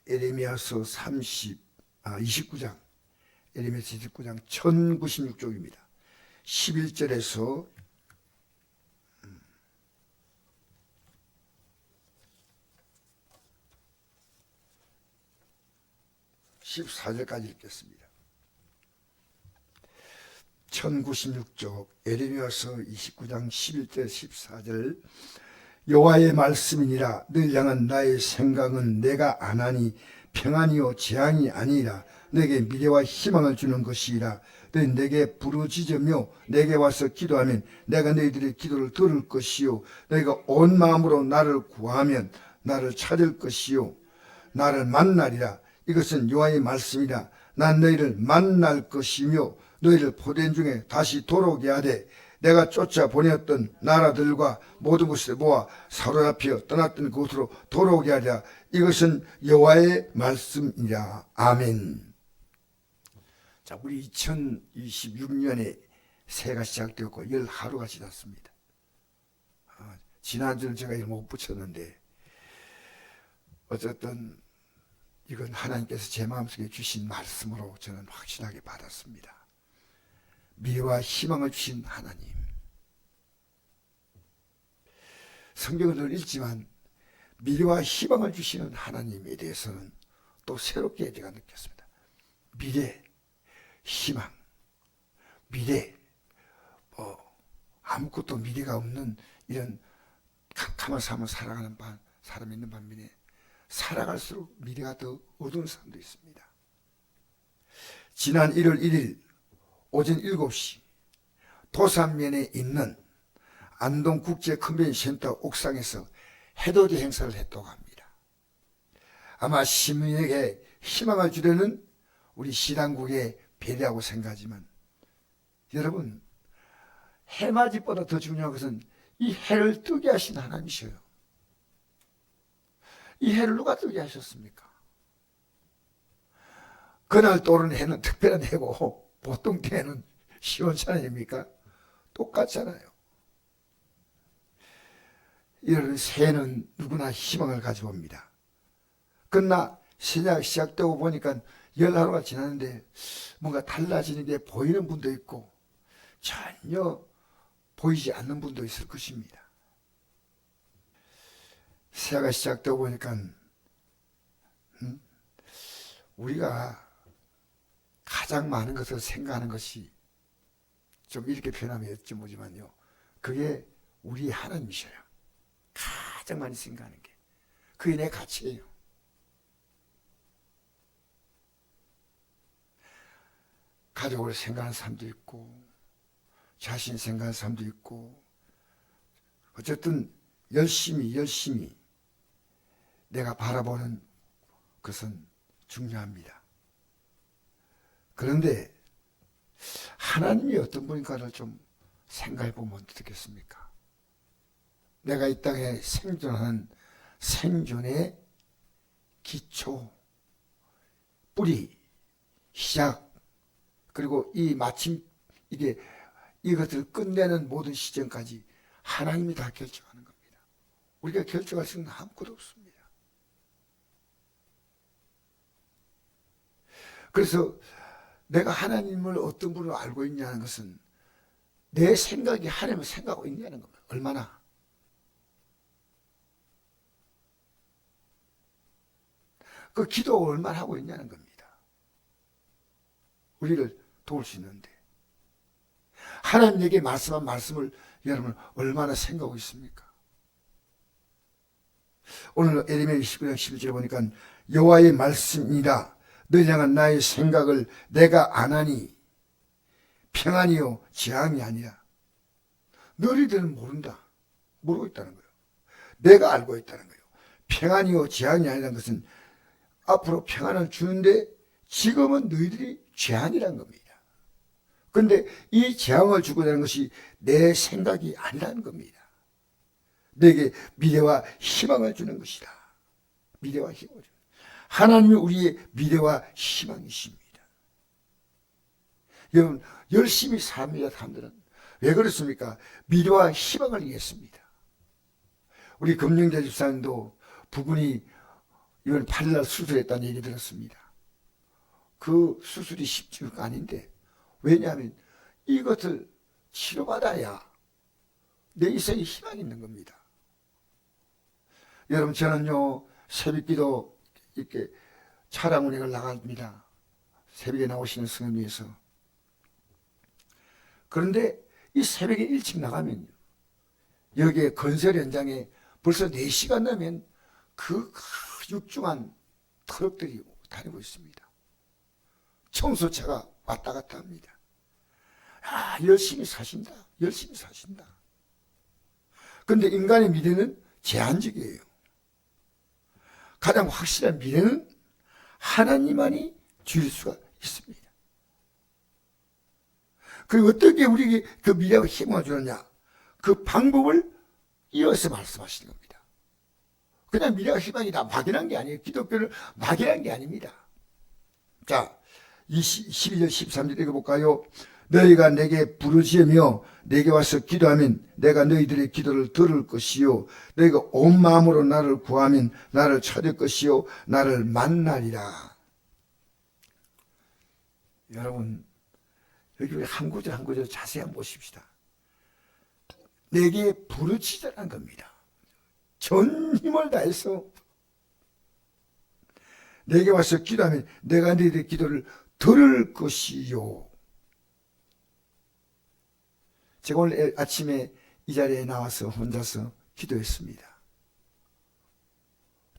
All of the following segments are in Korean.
에레미야서 29장, 에레미야서 29장 1096쪽입니다. 11절에서 14절까지 읽겠습니다. 1096쪽 에레미야서 29장 11절 14절. 여호와의 말씀이니라. 너를 향한 나의 생각은 내가 안하니 평안이요 재앙이 아니라 내게 미래와 희망을 주는 것이라. 너희 내게 부르짖으며 내게 와서 기도하면 내가 너희들의 기도를 들을 것이요 너희가 온 마음으로 나를 구하면 나를 찾을 것이요 나를 만나리라. 이것은 여호와의 말씀이라. 난 너희를 만날 것이며 너희를 포도원 중에 다시 돌아오게 하되 내가 쫓아보냈던 나라들과 모든 곳에 모아 사로잡혀 떠났던 곳으로 돌아오게 하리라. 이것은 여호와의 말씀이라. 아멘. 자, 우리 2026년에 새해가 시작되었고 11하루가 지났습니다. 지난주는 제가 이걸 못 붙였는데 어쨌든 이건 하나님께서 제 마음속에 주신 말씀으로 저는 확신하게 받았습니다. 미래와 희망을 주신 하나님. 성경을 늘 읽지만 미래와 희망을 주시는 하나님에 대해서는 또 새롭게 제가 느꼈습니다. 미래, 희망, 미래, 아무것도 미래가 없는 이런 캄캄한 삶을 살아가는 사람이 있는 반면에 살아갈수록 미래가 더 어두운 사람도 있습니다. 지난 1월 1일 오전 7시 도산면에 있는 안동국제컨벤션센터 옥상에서 해돋이 행사를 했다고 합니다. 아마 시민에게 희망을 주려는 우리 시당국의 배려하고 생각하지만 여러분, 해맞이보다 더 중요한 것은 이 해를 뜨게 하신 하나님이셔요. 이 해를 누가 뜨게 하셨습니까? 그날 떠오르는 해는 특별한 해고 보통 때는 시원찮습니까? 똑같잖아요. 이런 새해는 누구나 희망을 가져옵니다. 그러나 새해가 시작되고 보니까 10하루가 지났는데 뭔가 달라지는 게 보이는 분도 있고 전혀 보이지 않는 분도 있을 것입니다. 새해가 시작되고 보니까 우리가 가장 많은 것을 생각하는 것이 좀 이렇게 표현하면 여쭤보지만요. 그게 우리 하나님이셔요. 가장 많이 생각하는 게. 그게 내 가치예요. 가족을 생각하는 사람도 있고 자신 생각하는 사람도 있고 어쨌든 열심히 내가 바라보는 것은 중요합니다. 그런데 하나님이 어떤 분인가를 좀 생각해 보면 어떻겠습니까? 내가 이 땅에 생존하는 생존의 기초, 뿌리, 시작, 그리고 이 마침 이것들을 끝내는 모든 시점까지 하나님이 다 결정하는 겁니다. 우리가 결정할 수 있는 아무것도 없습니다. 그래서 내가 하나님을 어떤 분으로 알고 있냐는 것은 내 생각이 하나님을 생각하고 있냐는 겁니다. 얼마나. 그 기도 얼마나 하고 있냐는 겁니다. 우리를 도울 수 있는데 하나님에게 말씀한 말씀을 여러분 얼마나 생각하고 있습니까? 오늘 에레미야 29장 11절에 보니까 여호와의 말씀이라. 너를 향한 나의 생각을 내가 안하니 평안이요 재앙이 아니라. 너희들은 모르고 있다는 거예요. 내가 알고 있다는 거예요. 평안이요 재앙이 아니라는 것은 앞으로 평안을 주는데 지금은 너희들이 재앙이라는 겁니다. 그런데 이 재앙을 주고 있다는 것이 내 생각이 아니라는 겁니다. 내게 미래와 희망을 주는 것이다. 미래와 희망을 주는. 하나님이 우리의 미래와 희망이십니다. 여러분 열심히 삽니다. 사람들은 왜 그렇습니까? 미래와 희망을 위해서입니다. 우리 금영자 집사님도 부분이 이번 8일날 수술했다는 얘기 들었습니다. 그 수술이 쉽지가 아닌데, 왜냐하면 이것을 치료받아야 내 인생에 희망이 있는 겁니다. 여러분, 저는요 새벽기도 이렇게 차량 운행을 나갑니다. 새벽에 나오시는 성을 위해서. 그런데 이 새벽에 일찍 나가면요, 여기에 건설 현장에 벌써 4시간 넘으면 그 육중한 트럭들이 다니고 있습니다. 청소차가 왔다 갔다 합니다. 아, 열심히 사신다. 열심히 사신다. 그런데 인간의 미래는 제한적이에요. 가장 확실한 미래는 하나님만이 주실 수가 있습니다. 그리고 어떻게 우리에게 그 미래와 희망을 주느냐, 그 방법을 이어서 말씀하시는 겁니다. 그냥 미래와 희망이 다 막연한 게 아니에요. 기독교를 막연한 게 아닙니다. 자, 12절 13절 읽어볼까요? 너희가 내게 부르짖으며 내게 와서 기도하면 내가 너희들의 기도를 들을 것이요, 너희가 온 마음으로 나를 구하면 나를 찾을 것이요, 나를 만나리라. 여러분, 여기 한 구절 한 구절 자세히 한번 보십시다. 내게 부르짖으라는 겁니다. 전 힘을 다해서 내게 와서 기도하면 내가 너희들의 기도를 들을 것이요. 제가 오늘 아침에 이 자리에 나와서 혼자서 기도했습니다.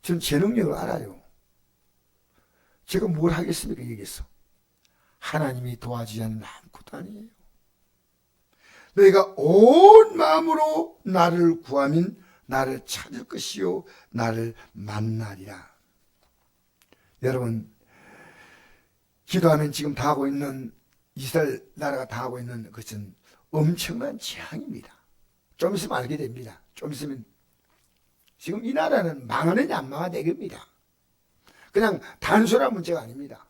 전 제 능력을 알아요. 제가 뭘 하겠습니까 여기서. 하나님이 도와주지 않으면 아무것도 아니에요. 너희가 온 마음으로 나를 구하면 나를 찾을 것이요, 나를 만나리라. 여러분, 기도하면 지금 당하고 있는, 이스라엘 나라가 당하고 있는 것은 엄청난 재앙입니다. 좀 있으면 알게 됩니다. 좀 있으면. 지금 이 나라는 망하느냐 안 망하느냐 이겁니다. 그냥 단순한 문제가 아닙니다.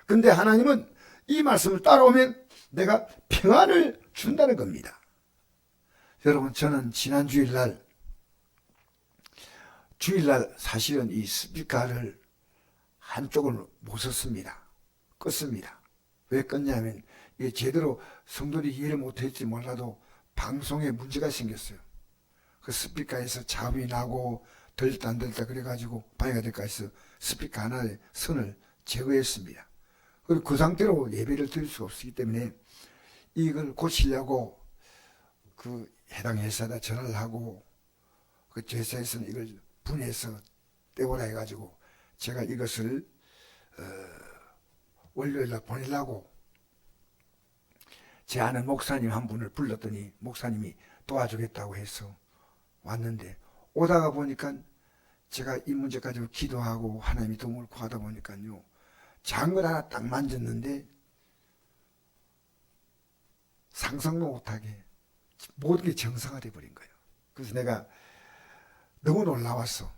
근데 하나님은 이 말씀을 따라오면 내가 평안을 준다는 겁니다. 여러분, 저는 지난 주일날 사실은 이 스피커를 한쪽을 못 썼습니다. 껐습니다. 왜 껐냐면 이게 제대로 성도들이 이해를 못했지 몰라도 방송에 문제가 생겼어요. 그 스피커에서 잡음이 나고 들렸다 안 들렸다 그래가지고 방해가 될까 해서 스피커 하나의 선을 제거했습니다. 그리고 그 상태로 예배를 드릴 수가 없기 때문에 이걸 고치려고 그 해당 회사에다 전화를 하고, 그 회사에서는 이걸 분해해서 떼오라 해가지고 제가 이것을 월요일날 보내려고 제 아는 목사님 한 분을 불렀더니 목사님이 도와주겠다고 해서 왔는데, 오다가 보니까 제가 이 문제 가지고 기도하고 하나님이 도움을 구하다 보니까요, 작은 걸 하나 딱 만졌는데 상상도 못하게 모든 게 정상화돼 버린 거예요. 그래서 내가 너무 놀라웠어.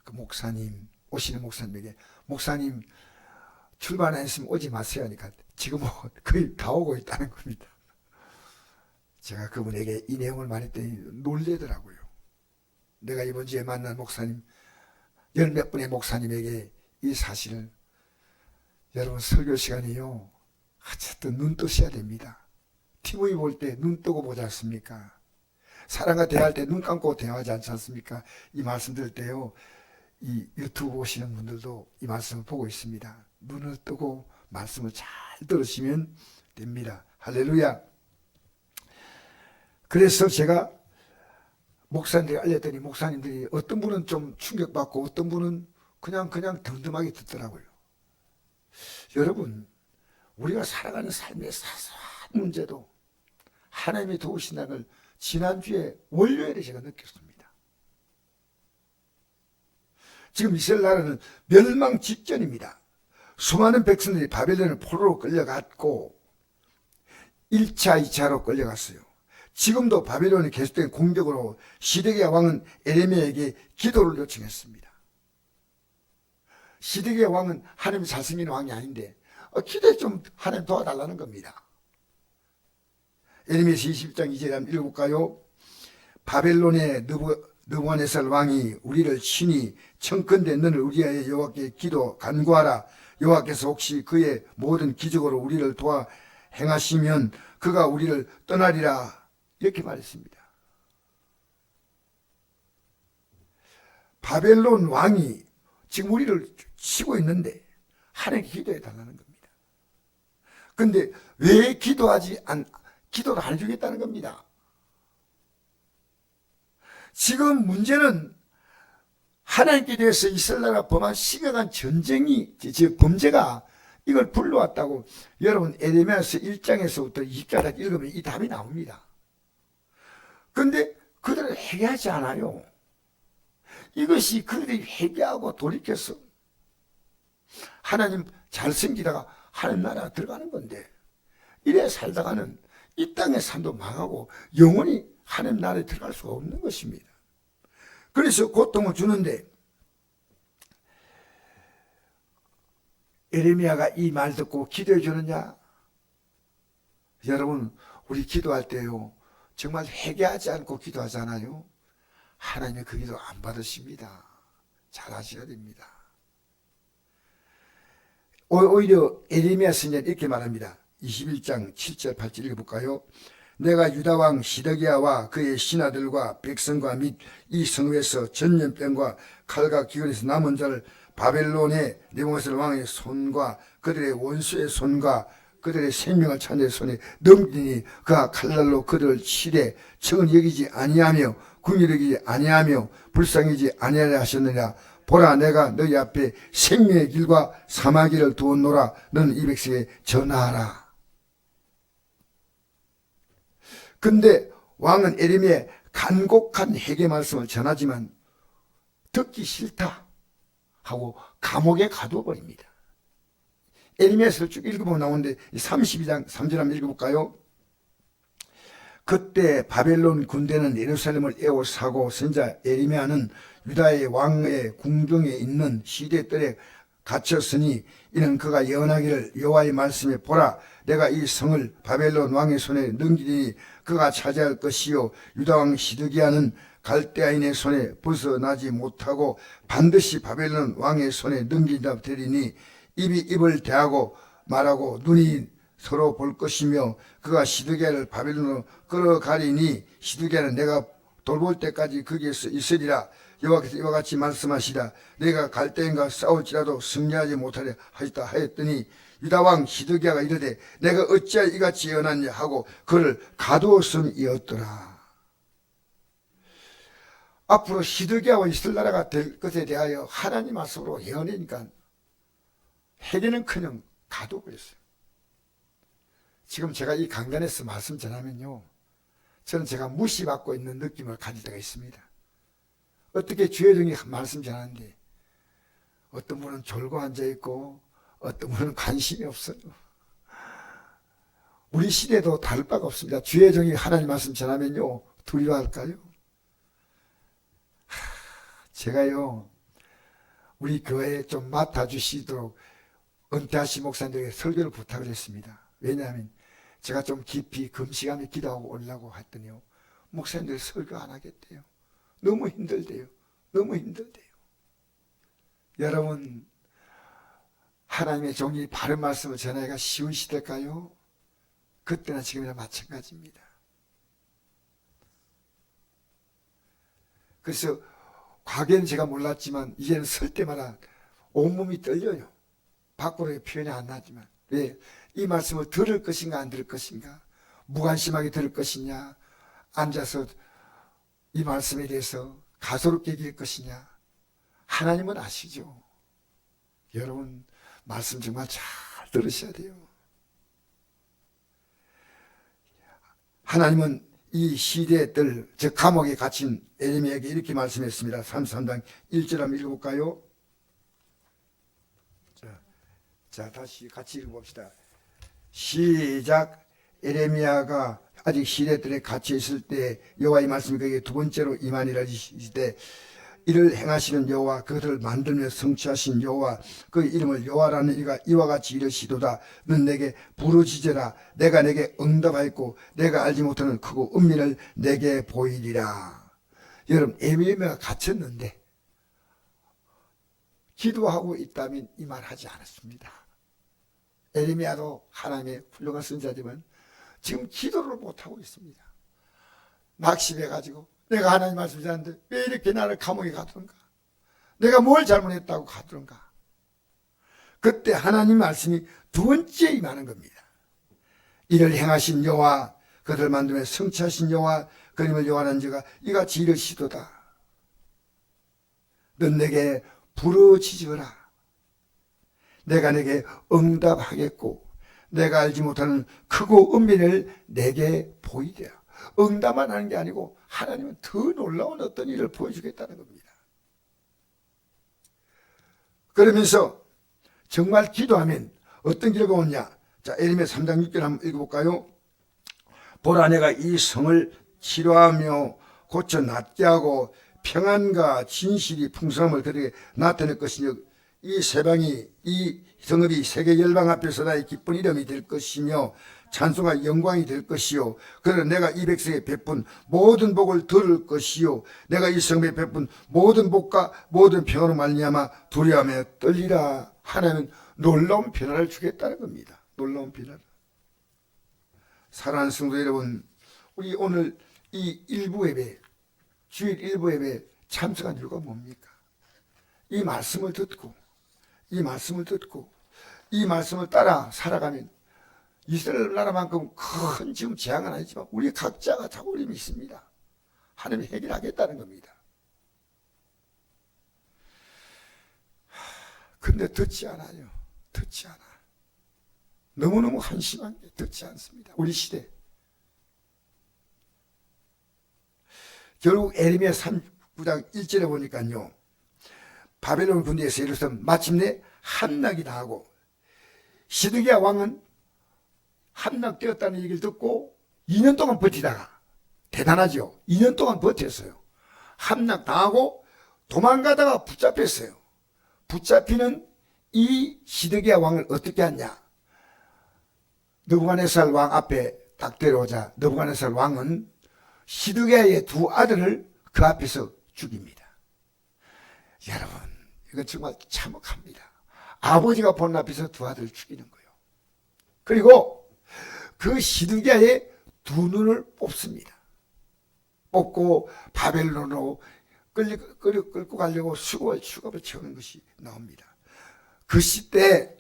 그 목사님, 오시는 목사님에게, 목사님 출발 안 했으면 오지 마세요 하니까 지금 거의 다 오고 있다는 겁니다. 제가 그분에게 이 내용을 말했더니 놀래더라고요. 내가 이번 주에 만난 목사님, 열 몇 분의 목사님에게 이 사실을, 여러분 설교 시간이요, 어쨌든 눈 뜨셔야 됩니다. TV 볼 때 눈 뜨고 보지 않습니까? 사람과 대화할 때 눈 감고 대화하지 않지 않습니까? 이 말씀 들을 때요, 이 유튜브 보시는 분들도 이 말씀을 보고 있습니다. 눈을 뜨고 말씀을 잘 들으시면 됩니다. 할렐루야. 그래서 제가 목사님들이 알렸더니 목사님들이 어떤 분은 좀 충격받고 어떤 분은 그냥 덤덤하게 듣더라고요. 여러분, 우리가 살아가는 삶의 사소한 문제도 하나님이 도우신다는 걸 지난주에 월요일에 제가 느꼈습니다. 지금 이스라엘 나라는 멸망 직전입니다. 수많은 백성들이 바벨론을 포로로 끌려갔고 1차, 2차로 끌려갔어요. 지금도 바벨론이 계속된 공격으로 시드기야 왕은 에레미야에게 기도를 요청했습니다. 시드기야 왕은 하나님 잘생긴 왕이 아닌데 기도에 좀 하나님 도와달라는 겁니다. 에레미야서 21장 2절에 한번 읽어볼까요? 바벨론의 느부갓네살 왕이 우리를 친히 청컨대 너는 우리의 여호와께 기도 간구하라. 여호와께서 혹시 그의 모든 기적으로 우리를 도와 행하시면 그가 우리를 떠나리라. 이렇게 말했습니다. 바벨론 왕이 지금 우리를 치고 있는데 하나님께 기도해 달라는 겁니다. 그런데 왜 기도를 안 해주겠다는 겁니다. 지금 문제는 하나님께 대해서 이스라엘 나라가 범한 심각한 전쟁이, 즉 범죄가 이걸 불러왔다고 여러분 에레미야서 1장에서부터 2장까지 읽으면 이 답이 나옵니다. 그런데 그들은 회개하지 않아요. 이것이 그들이 회개하고 돌이켜서 하나님 잘 섬기다가 하나님 나라가 들어가는 건데, 이래 살다가는 이 땅의 삶도 망하고 영원히 하나님 나라에 들어갈 수가 없는 것입니다. 그래서 고통을 주는데 에레미야가 이 말 듣고 기도해 주느냐? 여러분, 우리 기도할 때요 정말 회개하지 않고 기도하잖아요. 하나님이 그 기도 안 받으십니다. 잘 하셔야 됩니다. 오히려 에레미야 선지자는 이렇게 말합니다. 21장 7절 8절 읽어볼까요? 내가 유다왕 시드기야와 그의 신하들과 백성과 및 이 성읍에서 전염병과 칼과 기근에서 남은 자를 바벨론의 느부갓네살 왕의 손과 그들의 원수의 손과 그들의 생명을 찾는 손에 넘기니 그가 칼날로 그들을 치되 청은 여기지 아니하며 궁일을 여기지 아니하며 불쌍히지 아니하려 하셨느냐. 보라, 내가 너희 앞에 생명의 길과 사망의 길을 두었노라. 너는 이 백성에 전하라. 근데 왕은 에레미야의 간곡한 회개 말씀을 전하지만 듣기 싫다 하고 감옥에 가둬버립니다. 에레미야서를 쭉 읽어보면 나오는데 32장 3절 한번 읽어볼까요? 그때 바벨론 군대는 예루살렘을 에워싸고 선지자 에레미야는 유다의 왕의 궁중에 있는 시대뜰에 갇혔으니 이는 그가 예언하기를 여호와의 말씀에 보라, 내가 이 성을 바벨론 왕의 손에 넘기리니 그가 차지할 것이요 유다 왕 시드기야는 갈대아인의 손에 벗어나지 못하고 반드시 바벨론 왕의 손에 넘긴다 되리니 입이 입을 대하고 말하고 눈이 서로 볼 것이며 그가 시드기야를 바벨론으로 끌어가리니 시드기야는 내가 돌볼 때까지 거기에서 있으리라. 여호와께서 이와 같이 말씀하시라. 내가 갈대인과 싸울지라도 승리하지 못하려 하셨다 하였더니 유다왕 시드기야가 이르되 내가 어찌하여 이같이 예언하냐 하고 그를 가두었음이었더라. 앞으로 시드기야와 이스라엘 나라가 될 것에 대하여 하나님 말씀으로 예언이니까 회개는커녕 가두어버렸어요. 지금 제가 이 강단에서 말씀 전하면요 저는 제가 무시받고 있는 느낌을 가질 때가 있습니다. 어떻게 주의 종이 말씀 전하는데 어떤 분은 졸고 앉아있고 어떤 분은 관심이 없어요. 우리 시대도 다를 바가 없습니다. 주의 종이 하나님 말씀 전하면요 두려워할까요? 제가요 우리 교회에 좀 맡아주시도록 은퇴하신 목사님들에게 설교를 부탁을 했습니다. 왜냐하면 제가 좀 깊이 금식하며 기도하고 오려고 했더니요 목사님들이 설교 안 하겠대요. 너무 힘들대요. 너무 힘들대요. 여러분, 하나님의 종이 바른 말씀을 전하기가 쉬운 시대일까요? 그때나 지금이나 마찬가지입니다. 그래서 과거에는 제가 몰랐지만 이제는 설 때마다 온몸이 떨려요. 밖으로 표현이 안 나지만. 왜? 이 말씀을 들을 것인가 안 들을 것인가, 무관심하게 들을 것이냐, 앉아서 이 말씀에 대해서 가소롭게 얘기할 것이냐. 하나님은 아시죠. 여러분 말씀 정말 잘 들으셔야 돼요. 하나님은 이 시대들, 즉 감옥에 갇힌 에레미야에게 이렇게 말씀했습니다. 33장 1절 한번 읽어볼까요? 자, 다시 같이 읽어봅시다. 시작. 에레미야가 아직 시대들에 갇혀 있을 때 여호와의 말씀이 그에게 두 번째로 임하니라 하시되 이를 행하시는 여호와 그들을 만들며 성취하신 여호와 그 이름을 여호와라는 이가 이와 같이 이르시도다. 넌 내게 부르짖으라. 내가 내게 응답하였고 내가 알지 못하는 크고 은밀을 내게 보이리라. 여러분, 에레미야가 갇혔는데 기도하고 있다면 이 말 하지 않았습니다. 에레미야도 하나님의 훌륭한 선자지만 지금 기도를 못하고 있습니다. 낙심해가지고 내가 하나님 말씀 전하는데 왜 이렇게 나를 감옥에 가두는가? 내가 뭘 잘못했다고 가두는가? 그때 하나님 말씀이 두 번째 임하는 겁니다. 이를 행하신 여호와, 그들 만듦에 성취하신 여호와, 그림을 요하는 자가 이같이 이르시도다. 넌 내게 부르짖으라. 내가 내게 응답하겠고 내가 알지 못하는 크고 은밀을 내게 보이리라. 응답만 하는 게 아니고 하나님은 더 놀라운 어떤 일을 보여주겠다는 겁니다. 그러면서 정말 기도하면 어떤 결과가 오냐. 자, 에레미야 3장 6절 한번 읽어볼까요? 보라, 내가 이 성을 치료하며 고쳐 낫게 하고 평안과 진실이 풍성함을 그들에게 나타낼 것이며 이 세방이, 이 성읍이 세계 열방 앞에서 나의 기쁜 이름이 될 것이며 찬송과 영광이 될 것이요, 그러나 내가 이 백성에 베푼 모든 복을 들을 것이요, 내가 이 성읍에 베푼 모든 복과 모든 평화로 말미암아 두려워하며 떨리라. 하나님은 놀라운 변화를 주겠다는 겁니다. 놀라운 변화를. 사랑하는 성도 여러분, 우리 오늘 이 일부 예배, 주일 일부 예배 참석한 이유가 뭡니까? 이 말씀을 듣고 이 말씀을 따라 살아가면 이스라엘 나라만큼 큰 지금 재앙은 아니지만 우리 각자가 자고림이 있습니다. 하나님이 해결하겠다는 겁니다. 근데 듣지 않아요. 듣지 않아. 너무너무 한심한 게 듣지 않습니다. 우리 시대. 결국 에레미야 39장 1절에 보니까요, 바벨론 군대에서 예루살렘 마침내 함락이 나고 시드기야 왕은 함락되었다는 얘기를 듣고 2년 동안 버티다가, 대단하죠. 2년 동안 버텼어요. 함락당하고 도망가다가 붙잡혔어요. 붙잡히는 이 시드기야 왕을 어떻게 하냐. 느부갓네살 왕 앞에 딱 데려오자 느부갓네살 왕은 시드기야의 두 아들을 그 앞에서 죽입니다. 여러분, 이건 정말 참혹합니다. 아버지가 보는 앞에서 두 아들을 죽이는 거예요. 그리고 그 시드기야의 두 눈을 뽑습니다. 뽑고 바벨론으로 끌고 가려고 수갑을 채우는 것이 나옵니다. 그 시대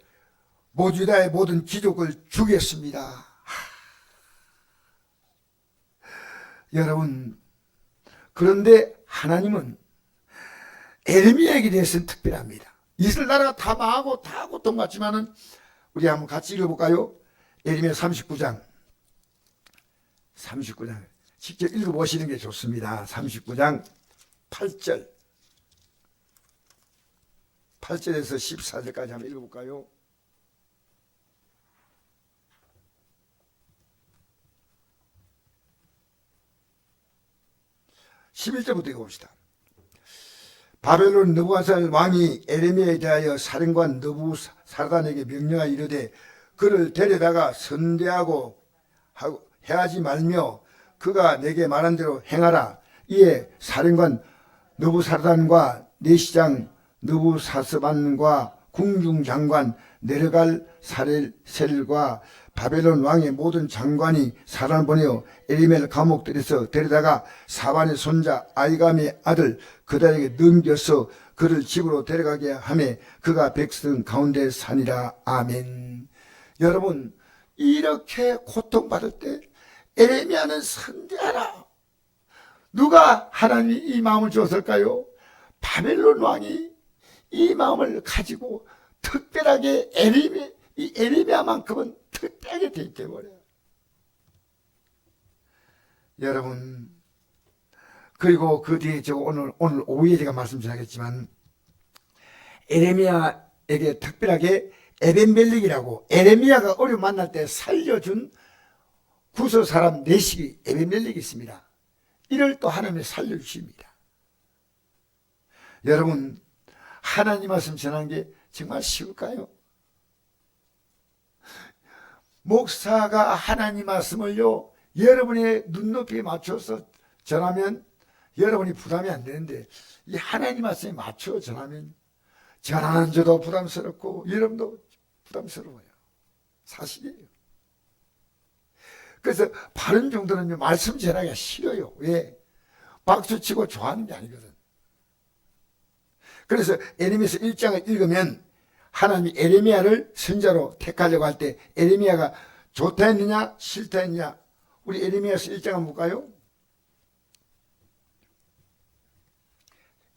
모주다의 모든 귀족을 죽였습니다. 여러분, 그런데 하나님은 에레미야에게 대해서는 특별합니다. 이스라엘 나라가 다 망하고 다 고통받지만은, 우리 한번 같이 읽어볼까요? 에레미야 39장 직접 읽어보시는 게 좋습니다. 39장 8절에서 14절까지 한번 읽어볼까요? (11절부터) 읽어봅시다. 바벨론 느부갓네살 왕이 에레미야에 대하여 사령관 느부사라단에게 명령하여 이르되 그를 데려다가 선대하고 해하지 말며 그가 내게 말한 대로 행하라. 이에 사령관 느부사라단과 내시장 느부사스반과 궁중장관 내려갈 사렐셀과 바벨론 왕의 모든 장관이 사람을 보내어 에레미야를 감옥들에서 데려다가 사반의 손자 아이감의 아들 그달에게 넘겨서 그를 집으로 데려가게 하매 그가 백성 가운데 사니라. 아멘. 여러분, 이렇게 고통받을 때 에레미야는 선대하라. 누가 하나님이 이 마음을 주었을까요? 바벨론 왕이 이 마음을 가지고 특별하게 이 에레미야만큼은 특별하게 대입해버려요. 여러분, 그리고 그 뒤에 오늘 오후에 제가 말씀드리겠지만 에레미야에게 특별하게 에벤멜렉이라고, 에레미야가 어려움 만날 때 살려준 구서 사람 내식이 에벤멜렉이 있습니다. 이를 또 하나님이 살려주십니다. 여러분, 하나님 말씀 전하는 게 정말 쉬울까요? 목사가 하나님 말씀을요, 여러분의 눈높이에 맞춰서 전하면 여러분이 부담이 안 되는데 이 하나님 말씀에 맞춰 전하면 전하는 저도 부담스럽고 여러분도 부담스러워요. 사실이에요. 그래서 바른 정도는요 말씀 전하기가 싫어요. 왜? 박수치고 좋아하는 게 아니거든. 그래서 에레미야서 1장을 읽으면 하나님이 에레미야를 선자로 택하려고 할 때 에레미야가 좋다 했느냐 싫다 했느냐. 우리 에레미야서 1장 한번 볼까요?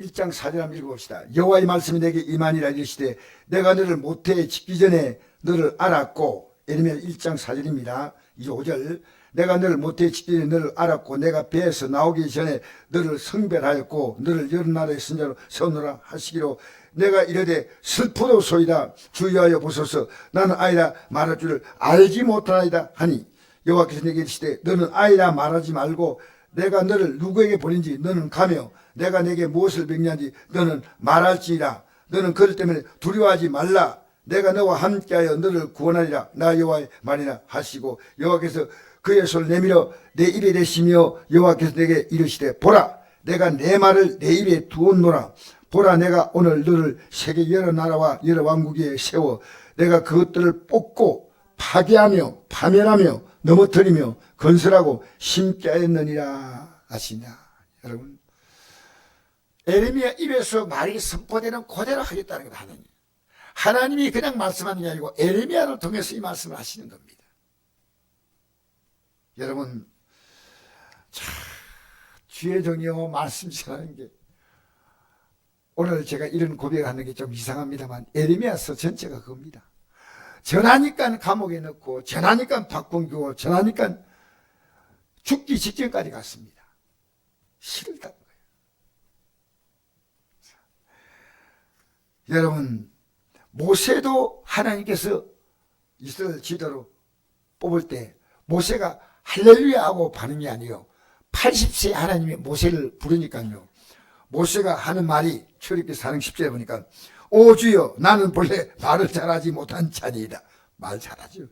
1장 4절 한번 읽어봅시다. 여호와의 말씀이 내게 임하니라 이르시되 내가 너를 모태에 짓기 전에 너를 알았고, 에레미야 1장 4절입니다. 5절 내가 너를 모태에 짓기 전에 너를 알았고 내가 배에서 나오기 전에 너를 성별하였고 너를 여러 나라의 선자로 세우노라 하시기로 내가 이르되 슬프도소이다 주의하여 보소서 나는 아이라 말할 줄을 알지 못하나이다 하니 여호와께서 내게 이르시되 너는 아이라 말하지 말고 내가 너를 누구에게 보낸지 너는 가며 내가 내게 무엇을 명령한지 너는 말할지니라. 너는 그럴 때문에 두려워하지 말라. 내가 너와 함께하여 너를 구원하리라. 나 여호와의 말이라 하시고 여호와께서 그의 손을 내밀어 내 입에 대시며 여호와께서 내게 이르시되 보라 내가 내 말을 내 입에 두었노라. 보라 내가 오늘 너를 세계 여러 나라와 여러 왕국 위에 세워 내가 그것들을 뽑고 파괴하며 파멸하며 넘어뜨리며 건설하고 심게 하였느니라 하시냐. 여러분 에레미야 입에서 말이 선포되는 그대로 하겠다는 것. 하나님이 그냥 말씀하는 게 아니고 에레미야를 통해서 이 말씀을 하시는 겁니다. 여러분 주의 종이요 말씀 전하는 게 오늘 제가 이런 고백을 하는 게 좀 이상합니다만 에레미야서 전체가 그겁니다. 전하니까 감옥에 넣고 전하니까 박봉규고 전하니까 죽기 직전까지 갔습니다. 싫다는 거예요. 여러분 모세도 하나님께서 이스라엘 지도로 뽑을 때 모세가 할렐루야 하고 반응이 아니에요. 80세 하나님이 모세를 부르니까요. 모세가 하는 말이 출애굽기 4장 10절에 보니까 오 주여 나는 본래 말을 잘하지 못한 자니이다. 말 잘하죠.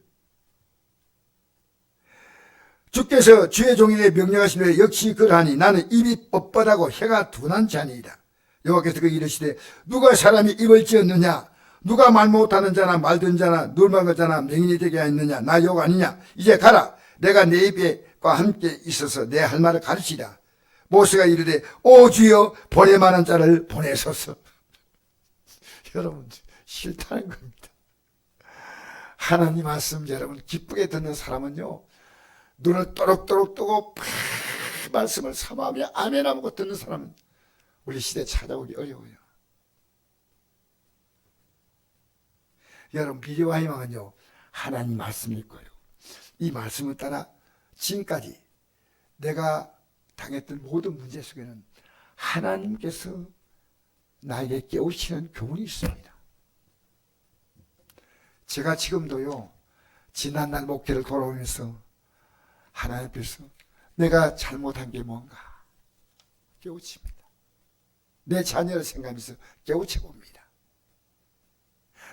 주께서 주의 종에게 명령하시되 역시 그러하니 나는 입이 뻣뻣하고 혀가 둔한 자니이다. 여호와께서 그에게 이르시되 누가 사람이 입을 지었느냐 누가 말 못하는 자나 말든 자나 놀만한 자나 맹인이 되게 하였느냐 나 여호와 아니냐. 이제 가라 내가 내 입과 함께 있어서 내 할 말을 가르치라. 모세가 이르되 오 주여 보낼 만한 자를 보내소서. 여러분 싫다는 겁니다. 하나님 말씀 여러분 기쁘게 듣는 사람은요 눈을 또록또록 뜨고 말씀을 사모하며 아멘 하고 듣는 사람은 우리 시대에 찾아오기 어려워요. 여러분 미래와 희망은요 하나님 말씀일 거예요. 이 말씀을 따라 지금까지 내가 당했던 모든 문제 속에는 하나님께서 나에게 깨우치는 교훈이 있습니다. 제가 지금도요 지난날 목회를 돌아오면서 하나님 앞에서 내가 잘못한 게 뭔가 깨우칩니다. 내 자녀를 생각하면서 깨우쳐봅니다.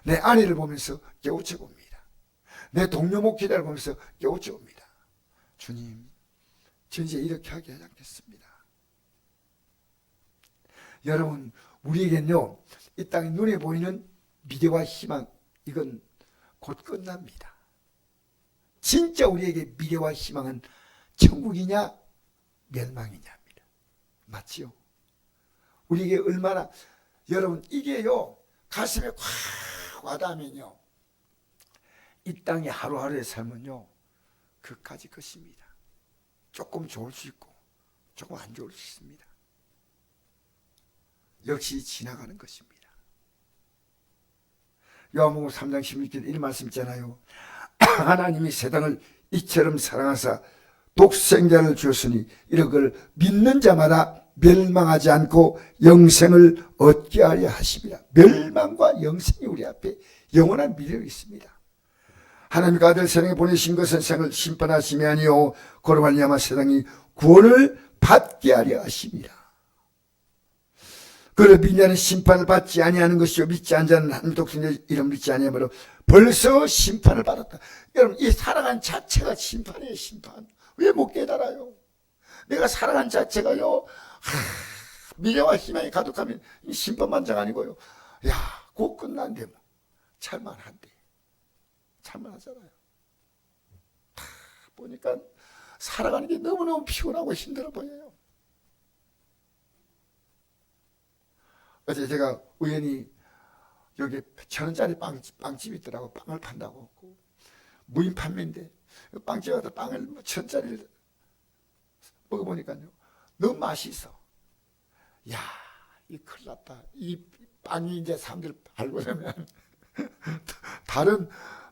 내 아내를 보면서 깨우쳐봅니다. 내 동료 목회자를 보면서 깨우쳐봅니다. 주님 전세 이렇게 하게 하지 않겠습니다. 여러분 우리에겐요 이 땅에 눈에 보이는 미래와 희망 이건 곧 끝납니다. 진짜 우리에게 미래와 희망은 천국이냐 멸망이냐입니다. 맞지요? 우리에게 얼마나 여러분 이게요 가슴에 확 와닿으면요 이 땅의 하루하루의 삶은요 그까지 것입니다. 조금 좋을 수 있고 조금 안 좋을 수 있습니다. 역시 지나가는 것입니다. 요한복음 3장 16절 이 말씀 있잖아요. 하나님이 세상을 이처럼 사랑하사 독생자를 주었으니 이를 믿는 자마다 멸망하지 않고 영생을 얻게 하려 하십니다. 멸망과 영생이 우리 앞에 영원한 미래가 있습니다. 하나님의 아들 세상에 보내신 것은 세상을 심판하심이 아니요 그로 말미암아 세상이 구원을 받게 하려 하십니다. 그를 믿는 심판을 받지 아니하는 것이요 믿지 않는 자는 한 독생자 이름 믿지 아니하므로 벌써 심판을 받았다. 여러분 이 살아간 자체가 심판이에요. 심판. 왜 못 깨달아요? 내가 살아간 자체가요 미래와 희망이 가득하면 심판만장 아니고요. 야, 곧 끝난대 뭐. 잘만한데. 잘만하잖아요. 다 보니까 살아가는 게 너무너무 피곤하고 힘들어 보여요. 어제 제가 우연히 여기 1,000원짜리 빵집이 있더라고. 빵을 판다고. 무인 판매인데 빵집에 가서 빵을 1,000원짜리를 먹어보니까요, 너무 맛이 있어. 야, 이 큰일 났다. 이 빵이 이제 사람들 알고 나면 다른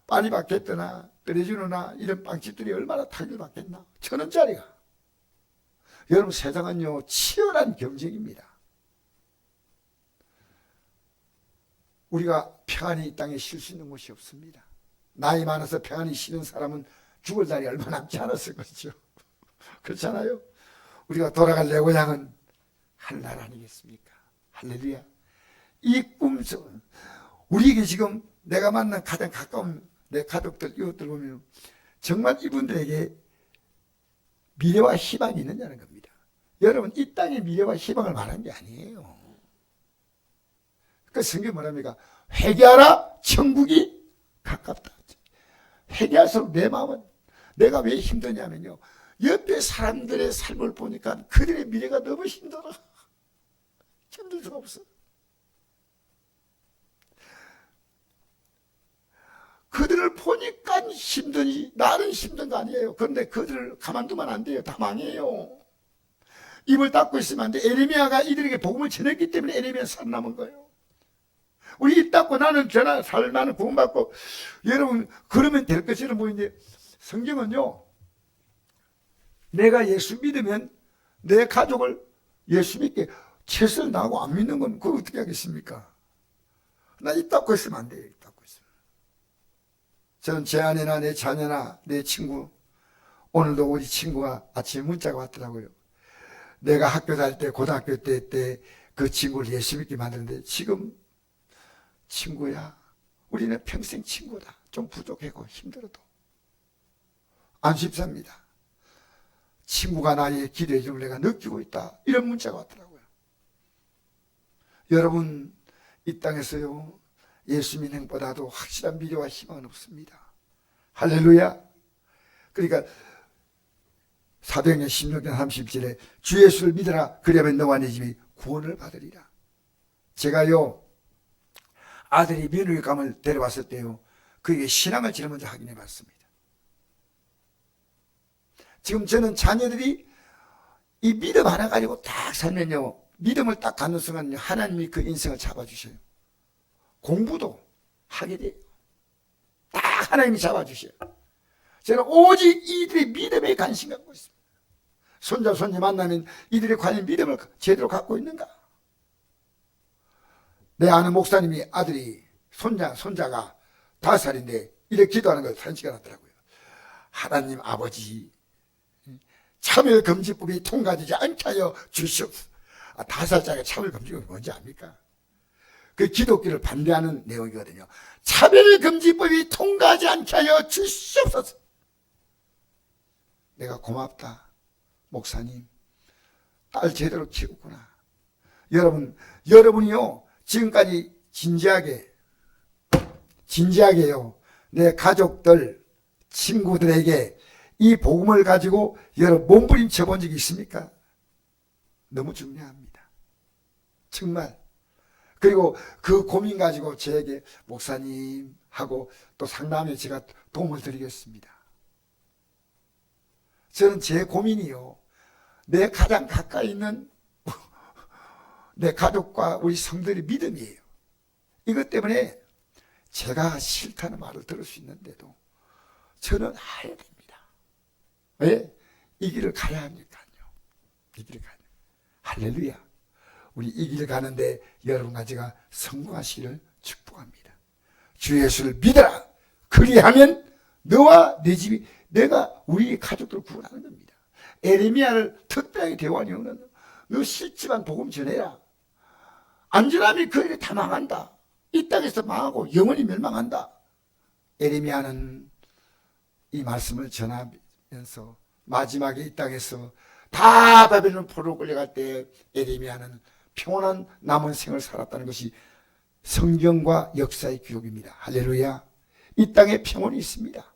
파리바게뜨나 베네주노나 이런 빵집들이 얼마나 타격을 받겠나. 1,000원짜리가. 여러분, 세상은요 치열한 경쟁입니다. 우리가 평안히 이 땅에 쉴 수 있는 곳이 없습니다. 나이 많아서 평안히 쉬는 사람은 죽을 날이 얼마 남지 않았을 것이죠. 그렇잖아요. 우리가 돌아갈 내 고향은 하늘나라 아니겠습니까? 할렐루야. 이 꿈속, 우리에게 지금 내가 만난 가장 가까운 내 가족들, 이웃들 보면 정말 이분들에게 미래와 희망이 있느냐는 겁니다. 여러분, 이 땅의 미래와 희망을 말한 게 아니에요. 그 성경 뭐랍니까? 회개하라, 천국이 가깝다. 회개할수록 내 마음은, 내가 왜 힘드냐면요, 옆에 사람들의 삶을 보니까 그들의 미래가 너무 힘들어. 힘들 수가 없어. 그들을 보니까 힘드니 나는 힘든 거 아니에요. 그런데 그들을 가만두면 안 돼요. 다 망해요. 입을 닫고 있으면 안 돼. 에레미야가 이들에게 복음을 전했기 때문에 에레미야 살아남은 거예요. 우리 입 닫고 나는 나는 구원받고, 여러분 그러면 될 것처럼 보이는데, 성경은요, 내가 예수 믿으면 내 가족을 예수 믿게 최선을 다하고 안 믿는 건 그걸 어떻게 하겠습니까? 나 입 닫고 있으면 안 돼요. 입 닫고 있으면. 저는 제 아내나 내 자녀나 내 친구, 오늘도 우리 친구가 아침에 문자가 왔더라고요. 내가 학교 다닐 때, 고등학교 때 그 친구를 예수 믿게 만드는데 지금 친구야, 우리는 평생 친구다. 좀 부족하고 힘들어도 안 쉽습니다. 친구가 나의 기도해 줄 내가 느끼고 있다. 이런 문자가 왔더라고요. 여러분, 이 땅에서요, 예수 믿는 행보다도 확실한 미래와 희망은 없습니다. 할렐루야. 그러니까 사도행전 16장 30절에 주 예수를 믿으라. 그리하면 너와 네 집이 구원을 받으리라. 제가요, 아들이 며느리감을 데려왔을 때요, 그에게 신앙을 제일 먼저 확인해 봤습니다. 지금 저는 자녀들이 이 믿음 하나 가지고 딱 살면요, 믿음을 딱 갖는 순간 하나님이 그 인생을 잡아주셔요. 공부도 하게 돼요. 딱 하나님이 잡아주셔요. 저는 오직 이들의 믿음에 관심 갖고 있습니다. 손자, 손녀 만나면 이들이 과연 믿음을 제대로 갖고 있는가? 내 아는 목사님이 아들이, 손자가 5살인데 이렇게 기도하는 걸 사진 찍어놨더라고요. 하나님 아버지, 차별금지법이 통과되지 않게 하여 주시옵소서. 5살짜리 차별금지법이 뭔지 압니까? 그 기독교를 반대하는 내용이거든요. 차별금지법이 통과하지 않게 하여 주시옵소서. 내가 고맙다. 목사님, 딸 제대로 키웠구나. 여러분이요, 지금까지 진지하게요, 내 가족들, 친구들에게 이 복음을 가지고 여러분 몸부림쳐 본 적이 있습니까? 너무 중요합니다. 정말. 그리고 그 고민 가지고 저에게 목사님 하고 또 상담에 제가 도움을 드리겠습니다. 저는 제 고민이요, 내 가장 가까이 있는 내 가족과 우리 성도의 믿음이에요. 이것 때문에 제가 싫다는 말을 들을 수 있는데도 저는 해야 됩니다. 왜? 이 길을 가야 하니까요. 이 길을 가야 돼요. 할렐루야. 우리 이 길을 가는데 여러분과 제가 성공하시기를 축복합니다. 주 예수를 믿어라. 그리하면 너와 내 집이, 내가 우리 가족들을 구원하는 겁니다. 에레미야를 특별하게 대원이 오는, 너 싫지만 복음 전해라. 안 전하면 그 일이 다 망한다. 이 땅에서 망하고 영원히 멸망한다. 에레미야는 이 말씀을 전하면서 마지막에 이 땅에서 다 바벨론 포로로 끌려갈 때 에레미야는 평온한 남은 생을 살았다는 것이 성경과 역사의 기록입니다. 할렐루야. 이 땅에 평온이 있습니다.